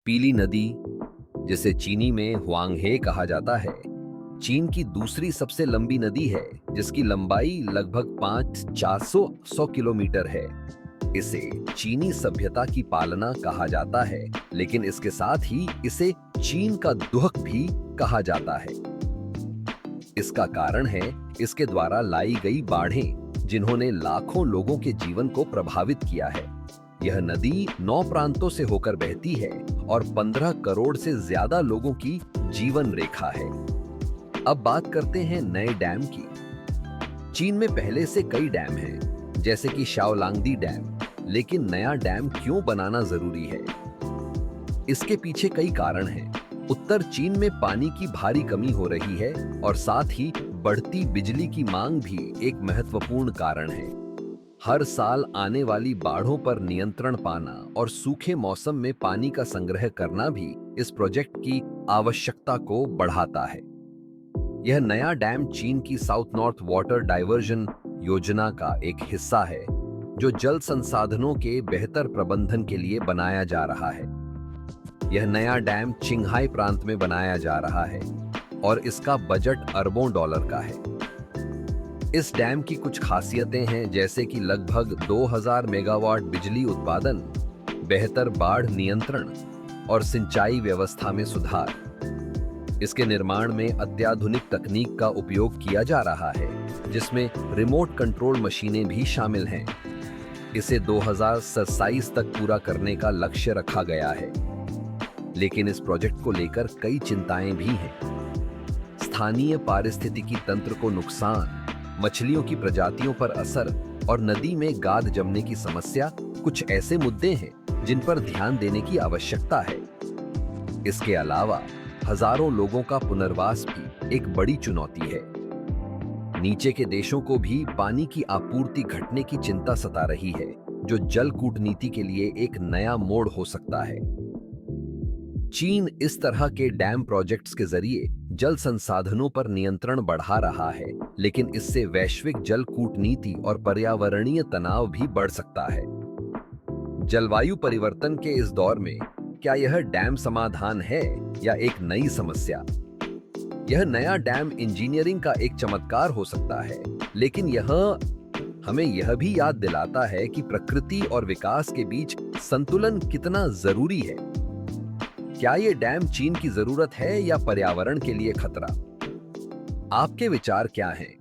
पीली नदी, जिसे चीनी में हुआंगहे कहा जाता है, चीन की दूसरी सबसे लंबी नदी है, जिसकी लंबाई लगभग 400 किलोमीटर है। इसे चीनी सभ्यता की पालना कहा जाता है, लेकिन इसके साथ ही इसे चीन का दुहक भी कहा जाता है। इसका कारण है इसके द्वारा लाई गई बाढ़ें, जिन्होंने लाखों लोगों के जीवन को प्रभावित किया है। यह नदी 9 प्रांतों से होकर बहती है और 15 करोड़ से ज्यादा लोगों की जीवन रेखा है। अब बात करते हैं नए डैम की। चीन में पहले से कई डैम हैं, जैसे कि शाओलांगदी डैम, लेकिन नया डैम क्यों बनाना जरूरी है? इसके पीछे कई कारण हैं। उत्तर चीन में पानी की भारी कमी हो रही है और साथ ही बढ़ती बिजली की मांग भी एक महत्वपूर्ण कारण है। हर साल आने वाली बाढ़ों पर नियंत्रण पाना और सूखे मौसम में पानी का संग्रह करना भी इस प्रोजेक्ट की आवश्यकता को बढ़ाता है। यह नया डैम चीन की साउथ नॉर्थ वाटर डाइवर्जन योजना का एक हिस्सा है, जो जल संसाधनों के बेहतर प्रबंधन के लिए बनाया जा रहा है। यह नया डैम चिंगहाई प्रांत में बनाया जा रहा है और इसका बजट अरबों डॉलर का है। इस डैम की कुछ खासियतें हैं, जैसे कि लगभग 2000 मेगावाट बिजली उत्पादन, बेहतर बाढ़ नियंत्रण और सिंचाई व्यवस्था में सुधार। इसके निर्माण में अत्याधुनिक तकनीक का उपयोग किया जा रहा है, जिसमें रिमोट कंट्रोल मशीनें भी शामिल हैं। इसे 2027 तक पूरा करने का लक्ष्य रखा गया है, लेकिन इस प्रोजेक्ट को लेकर कई चिंताएं भी हैं। स्थानीय पारिस्थितिकी तंत्र को नुकसान, मछलियों की प्रजातियों पर असर और नदी में गाद जमने की समस्या कुछ ऐसे मुद्दे हैं जिन पर ध्यान देने की आवश्यकता है। इसके अलावा हजारों लोगों का पुनर्वास भी एक बड़ी चुनौती है। नीचे के देशों को भी पानी की आपूर्ति घटने की चिंता सता रही है, जो जल कूटनीति के लिए एक नया मोड़ हो सकता है। चीन इस तरह के डैम प्रोजेक्ट्स के जरिए जल संसाधनों पर नियंत्रण बढ़ा रहा है, लेकिन इससे वैश्विक जल कूटनीति और पर्यावरणीय तनाव भी बढ़ सकता है। जलवायु परिवर्तन के इस दौर में क्या यह डैम समाधान है या एक नई समस्या? यह नया डैम इंजीनियरिंग का एक चमत्कार हो सकता है, लेकिन यह हमें यह भी याद दिलाता है कि प्रकृति और विकास के बीच संतुलन कितना जरूरी है। क्या ये डैम चीन की जरूरत है या पर्यावरण के लिए खतरा? आपके विचार क्या हैं?